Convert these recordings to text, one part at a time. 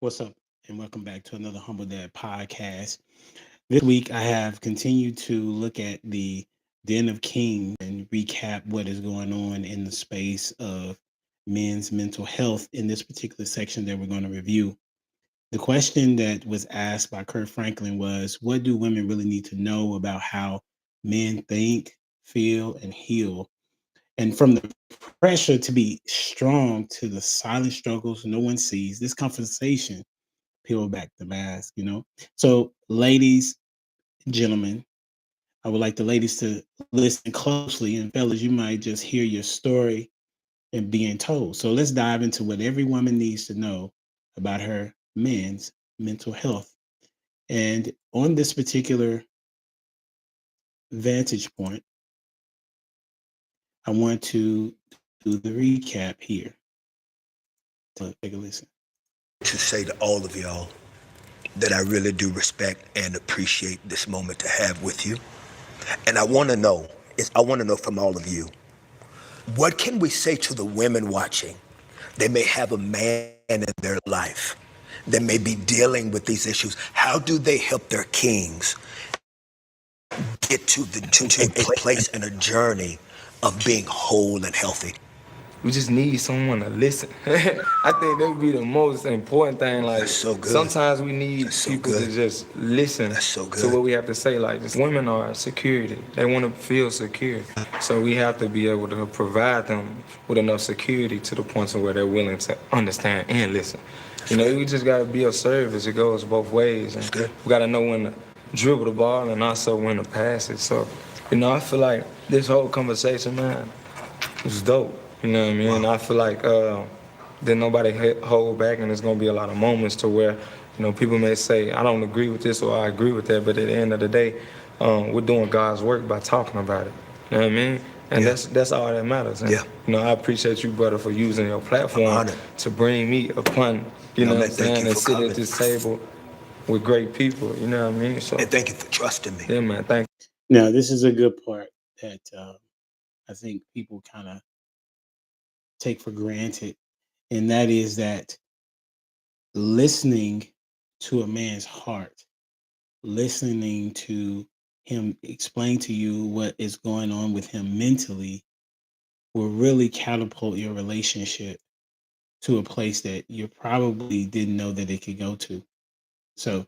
What's up? And welcome back to another Humbledad podcast. This week, I have continued to look at the Den of Kings and recap what is going on in the space of men's mental health in this particular section that we're going to review. The question that was asked by Kurt Franklin was, what do women really need to know about how men think, feel, and heal? And from the pressure to be strong to the silent struggles no one sees, this conversation peel back the mask. So, ladies, gentlemen, I would like the ladies to listen closely, and fellas, you might just hear your story and being told. So, let's dive into what every woman needs to know about her men's mental health. And on this particular vantage point, I want to do the recap here. So, take a listen. To say to all of y'all that I really do respect and appreciate this moment to have with you. And I want to know from all of you, what can we say to the women watching? They may have a man in their life that may be dealing with these issues. How do they help their kings get to a place and a journey of being whole and healthy? We just need someone to listen. I think that would be the most important thing. Like, That's so good. Sometimes we need people to just listen to what we have to say. Like, just women are security. They want to feel secure. So we have to be able to provide them with enough security to the point where they're willing to understand and listen. We just got to be of service. It goes both ways. And we got to know when to dribble the ball and also when to pass it. So, I feel like this whole conversation, man, was dope. You know what I mean? Wow. I feel like then nobody hold back, and there's gonna be a lot of moments to where, people may say, I don't agree with this or I agree with that, but at the end of the day, we're doing God's work by talking about it. You know what I mean? And that's all that matters. And, I appreciate you, brother, for using your platform to bring me upon, what I'm saying, and sit at this table with great people. You know what I mean? So, and thank you for trusting me. Yeah, man. Thank you. Now, this is a good part that I think people kind of take for granted, and that is that listening to a man's heart, listening to him explain to you what is going on with him mentally will really catapult your relationship to a place that you probably didn't know that it could go to. So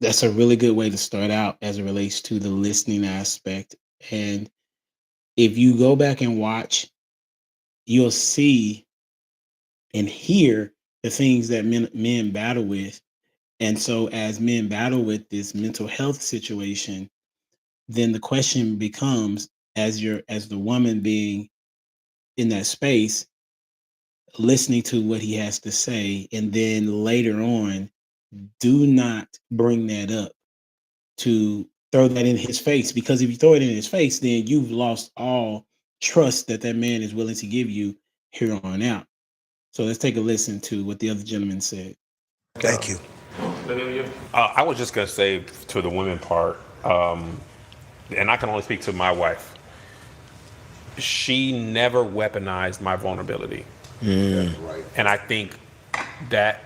that's a really good way to start out as it relates to the listening aspect. And if you go back and watch, you'll see and hear the things that men battle with. And so as men battle with this mental health situation, then the question becomes, as the woman being in that space, listening to what he has to say, and then later on, do not bring that up to throw that in his face, because if you throw it in his face, then you've lost all trust that man is willing to give you here on out. So let's take a listen to what the other gentleman said. Thank you. I was just going to say to the women part, and I can only speak to my wife, she never weaponized my vulnerability. And I think that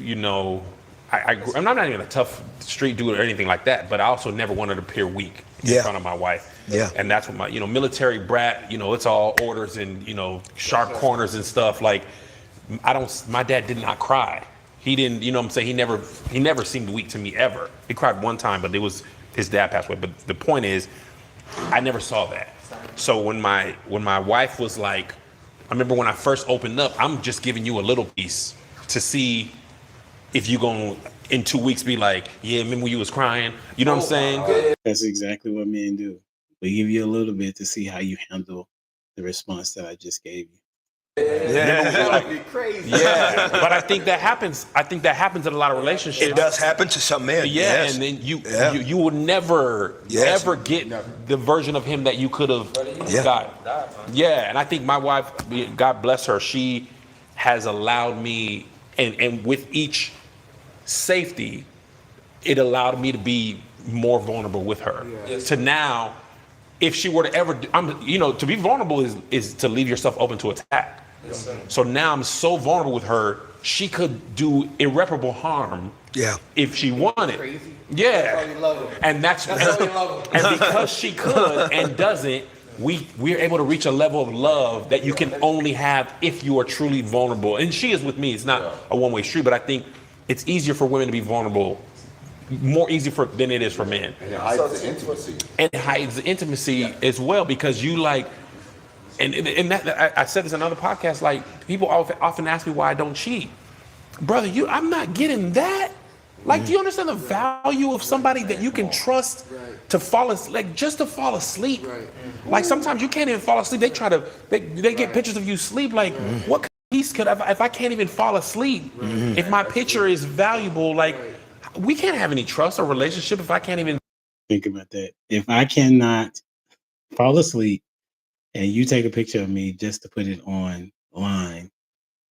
I'm not even a tough street dude or anything like that, but I also never wanted to appear weak in front of my wife. Yeah. And that's what my, military brat, it's all orders and, sharp corners and stuff. Like, my dad did not cry. He didn't, what I'm saying? He never seemed weak to me ever. He cried one time, but it was his dad passed away. But the point is, I never saw that. So when my wife was like, I remember when I first opened up, I'm just giving you a little piece to see if you gonna in 2 weeks be like, yeah, remember when you was crying? You know what I'm saying? That's exactly what men do. We give you a little bit to see how you handle the response that I just gave you. Yeah, crazy. Yeah, but I think that happens. In a lot of relationships. It does happen to some men. Yeah, and then you will never ever get the version of him that you could have got. Yeah, and I think my wife, God bless her, she has allowed me, and with each safety, it allowed me to be more vulnerable with her. To now, if she were to ever, to be vulnerable is to leave yourself open to attack. So now I'm so vulnerable with her. She could do irreparable harm. Yeah. If she wanted. Yeah. And that's and because she could and doesn't, we're able to reach a level of love that you can only have if you are truly vulnerable. And she is with me. It's not a one-way street, but I think it's easier for women to be vulnerable, more easy than it is for men. And it hides the intimacy. And it hides the intimacy as well, because you like, and that I said this in another podcast, like people often ask me why I don't cheat. Brother, I'm not getting that. Like, do you understand the value of somebody that you can trust to fall asleep, like just to fall asleep? Like sometimes you can't even fall asleep. They try to, they get pictures of you sleep. Like, what piece could if I can't even fall asleep? If my picture is valuable, like we can't have any trust or relationship if I can't even think about that. If I cannot fall asleep and you take a picture of me just to put it online,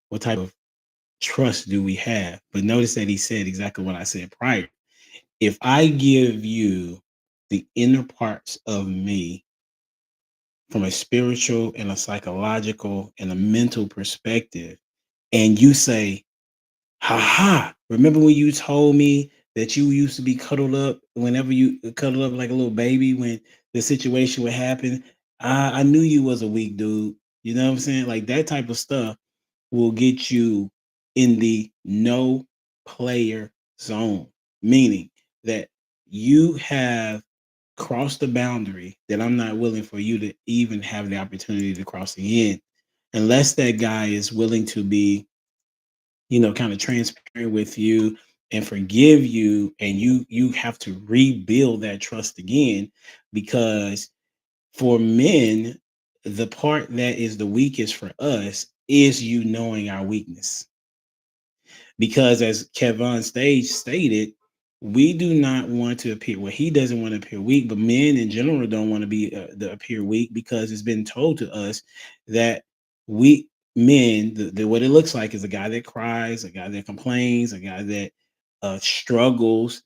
what type of trust do we have? But notice that he said exactly what I said prior. If I give you the inner parts of me from a spiritual and a psychological and a mental perspective, and you say, remember when you told me that you used to be cuddled up whenever you cuddled up like a little baby when the situation would happen? I knew you was a weak dude. You know what I'm saying? Like that type of stuff will get you in the no player zone, meaning that you have crossed the boundary that I'm not willing for you to even have the opportunity to cross again, unless that guy is willing to be, kind of transparent with you and forgive you, and you have to rebuild that trust again, because for men, the part that is the weakest for us is you knowing our weakness. Because as Kevon Stage stated, we do not want to appear, well, he doesn't want to appear weak, but men in general don't want to be appear weak, because it's been told to us that we men, what it looks like is a guy that cries, a guy that complains, a guy that struggles.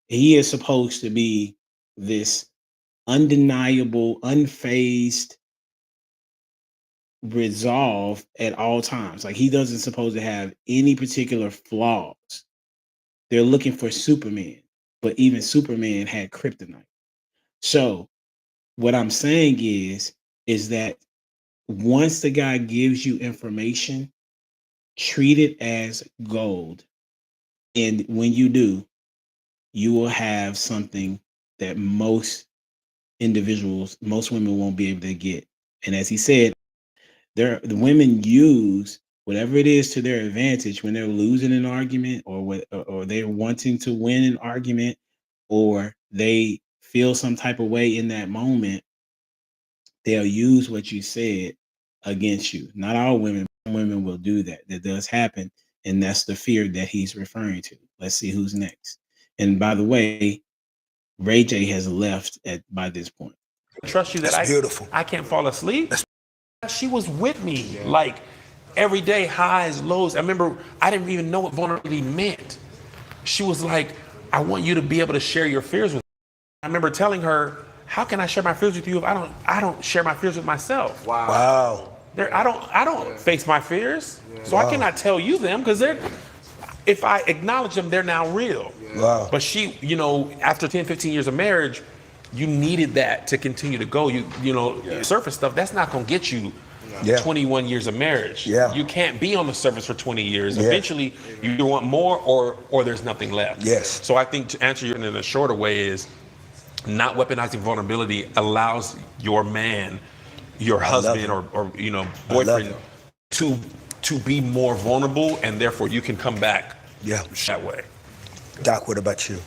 He is supposed to be this undeniable, unfazed resolve at all times. Like he doesn't supposed to have any particular flaws. They're looking for Superman, but even Superman had kryptonite. So what I'm saying is that once the guy gives you information, treat it as gold. And when you do, you will have something that most women won't be able to get. And as he said, the women use whatever it is to their advantage when they're losing an argument, or they're wanting to win an argument, or they feel some type of way in that moment. They'll use what you said against you. Not all women. Women will do that. That does happen, and that's the fear that he's referring to. Let's see who's next. And by the way, Ray J has left by this point. Trust you that That's beautiful. I can't fall asleep. She was with me like every day, highs, lows. I remember I didn't even know what vulnerability meant. She was like, I want you to be able to share your fears with me. I remember telling her, how can I share my fears with you if I don't share my fears with myself? Wow. I don't face my fears. So I cannot tell you them, because if I acknowledge them, they're now real. Wow. But she, after 10, 15 years of marriage, you needed that to continue to go. Surface stuff, that's not going to get you 21 years of marriage. Yeah. You can't be on the surface for 20 years. Yeah. Eventually, you want more or there's nothing left. Yes. So I think to answer you in a shorter way is not weaponizing vulnerability allows your man, your husband or boyfriend to be more vulnerable, and therefore you can come back that way. Doc, what about you?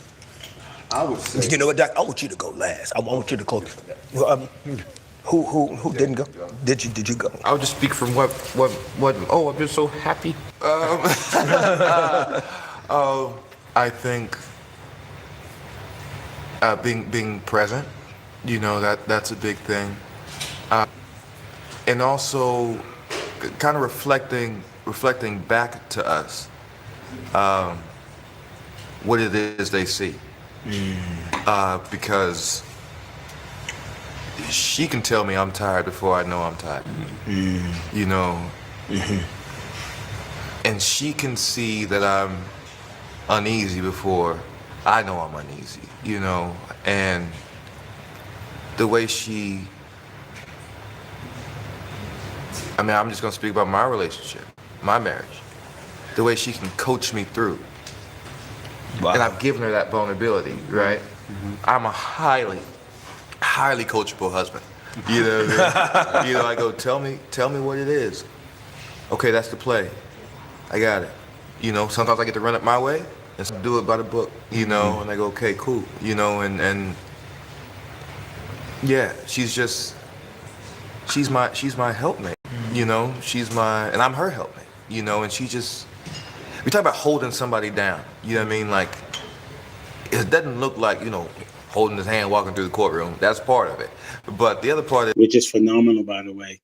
I would say. You know what, Doc? I want you to go last. I want you to go. Who didn't go? Did you go? I'll just speak from what. Oh, I've been so happy. I think being present, that's a big thing, and also kind of reflecting back to us what it is they see. Because she can tell me I'm tired before I know I'm tired. And she can see that I'm uneasy before I know I'm uneasy, you know, and the way I'm just gonna speak about my relationship, my marriage, the way she can coach me through. Wow. And I've given her that vulnerability, right? I'm a highly coachable husband. You know what I mean? You know, I go, tell me what it is. Okay, that's the play. I got it. You know, sometimes I get to run it my way and do it by the book, you know, and I go, okay, cool. You know, and yeah, she's my helpmate, you know, and I'm her helpmate, you know, and we talk about holding somebody down, you know what I mean? Like, it doesn't look like, you know, holding his hand walking through the courtroom. That's part of it. But the other part is, which is phenomenal, by the way,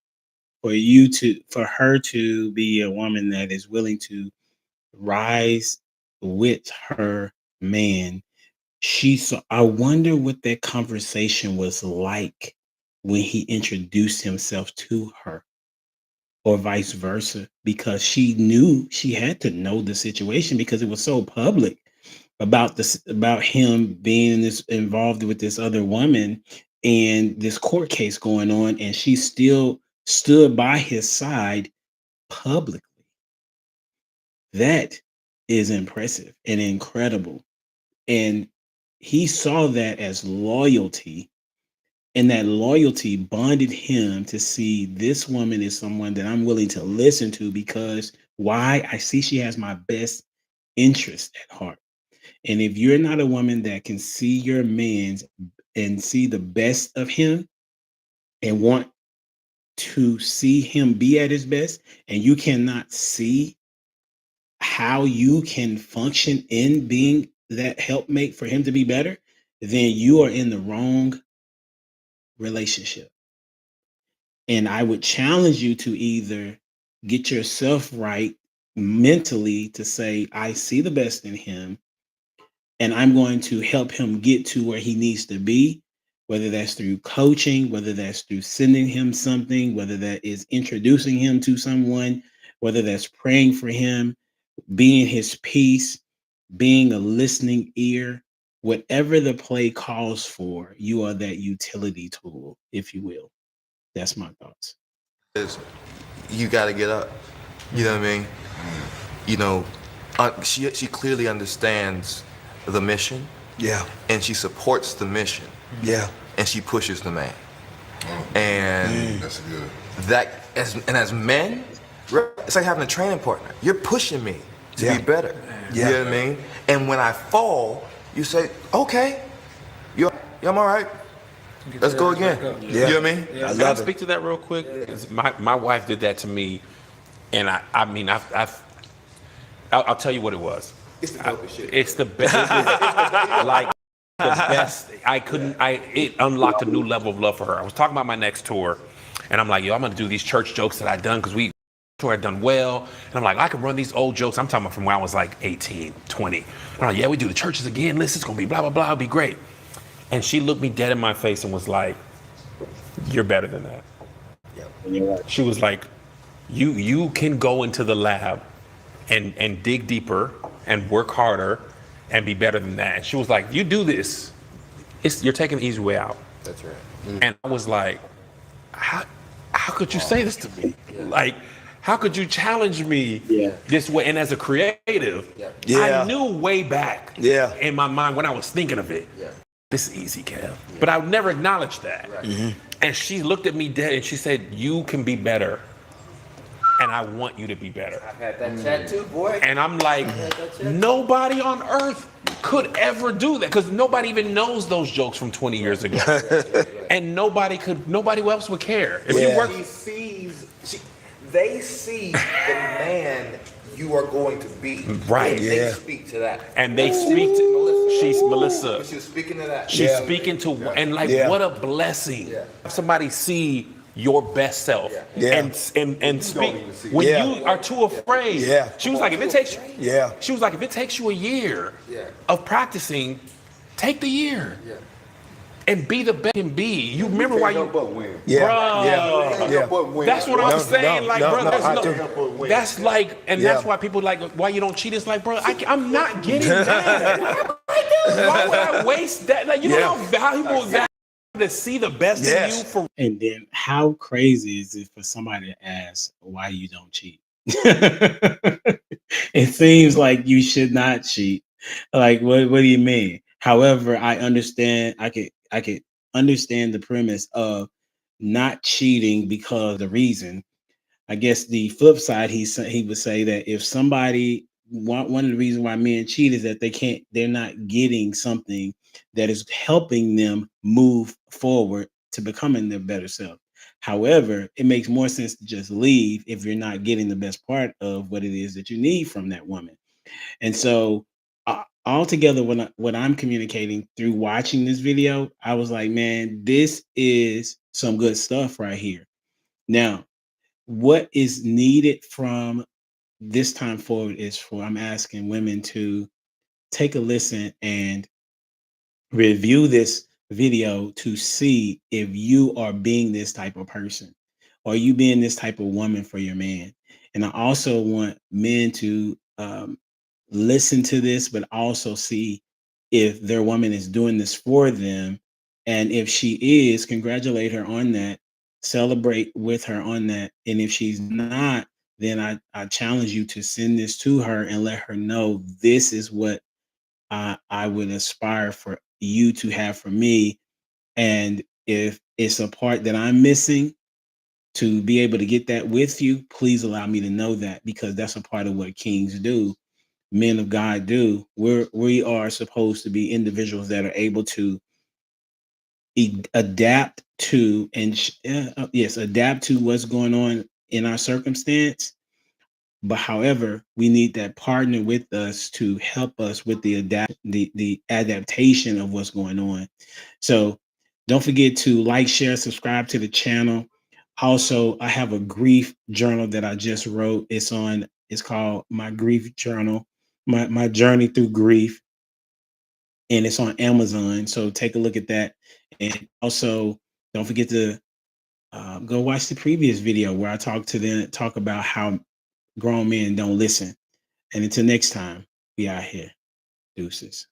for her to be a woman that is willing to rise with her man. I wonder what that conversation was like when he introduced himself to her, or vice versa, because she knew she had to know the situation because it was so public about him being involved with this other woman and this court case going on, and she still stood by his side publicly. That is impressive and incredible. And he saw that as loyalty, and that loyalty bonded him to see this woman is someone that I'm willing to listen to, because why? I see she has my best interest at heart. And if you're not a woman that can see your man's and see the best of him and want to see him be at his best, and you cannot see how you can function in being that helpmate for him to be better, then you are in the wrong relationship. And I would challenge you to either get yourself right mentally to say, I see the best in him, and I'm going to help him get to where he needs to be, whether that's through coaching, whether that's through sending him something, whether that is introducing him to someone, whether that's praying for him, being his peace, being a listening ear. Whatever the play calls for, you are that utility tool, if you will. That's my thoughts. you got to get up. You know what I mean? You know, she clearly understands the mission. Yeah. And she supports the mission. Yeah. And she pushes the man. And that's good. As men, it's like having a training partner. You're pushing me to be better. Yeah. You know what I mean? And when I fall, you say, okay, I'm all right. Let's go again. Yeah. You know what I mean? Yeah. Can I speak to that real quick? My wife did that to me, and I'll tell you what it was. It's the dopest shit. It's the best. Like the best. It unlocked a new level of love for her. I was talking about my next tour, and I'm like, yo, I'm gonna do these church jokes that I've done because I'd done well. And I'm like, I can run these old jokes. I'm talking about from when I was like 18, 20. And I'm like, yeah, we do the churches again. Listen, it's gonna be blah, blah, blah. It'll be great. And she looked me dead in my face and was like, you're better than that. Yeah. She was like, you can go into the lab and dig deeper and work harder and be better than that. And she was like, you do this. You're taking the easy way out. That's right. And I was like, how could you say this to me? Like, how could you challenge me this way? And as a creative, I knew way back in my mind when I was thinking of it, this is easy, Kev. But I would never acknowledge that. Right. Mm-hmm. And she looked at me dead and she said, you can be better. And I want you to be better. I've had that tattoo, boy. And I'm like, nobody on earth could ever do that, because nobody even knows those jokes from 20 years ago. And nobody else would care. If you work, They see the man you are going to be. Right. They speak to that. And they speak to Melissa. She was speaking to that. She's speaking to, and like, what a blessing. Have somebody see your best self and speak when you are too afraid. She was like, if it takes you a year of practicing, take the year. and be the best you can be. You remember why you, but win. bro. That's what I'm saying. Like, bro, that's like, and that's why people like why you don't cheat. It's like, bro, I'm not getting that. Why would I waste that? Like, you know how valuable that to see the best in you for. And then how crazy is it for somebody to ask why you don't cheat? It seems like you should not cheat. Like, what do you mean? However, I understand, I could understand the premise of not cheating because the reason. I guess the flip side, he would say that if somebody, one of the reasons why men cheat is that they're not getting something that is helping them move forward to becoming their better self. However, it makes more sense to just leave if you're not getting the best part of what it is that you need from that woman. And so, altogether, what I'm communicating through watching this video, I was like, man, this is some good stuff right here. Now, what is needed from this time forward is for I'm asking women to take a listen and review this video to see if you are being this type of person. Are you being this type of woman for your man? And I also want men to listen to this, but also see if their woman is doing this for them. And if she is, congratulate her on that, celebrate with her on that. And if she's not, then I challenge you to send this to her and let her know this is what I would aspire for you to have for me. And if it's a part that I'm missing, to be able to get that with you, please allow me to know that, because that's a part of what kings do, men of God do. We are supposed to be individuals that are able to adapt to adapt to what's going on in our circumstance. But however, we need that partner with us to help us with the adaptation of what's going on. So don't forget to like, share, subscribe to the channel. Also, I have a grief journal that I just wrote. It's called My Grief Journal, my journey through grief, and it's on Amazon. So take a look at that. And also, don't forget to go watch the previous video where I talk about how grown men don't listen. And until next time, we out here. Deuces.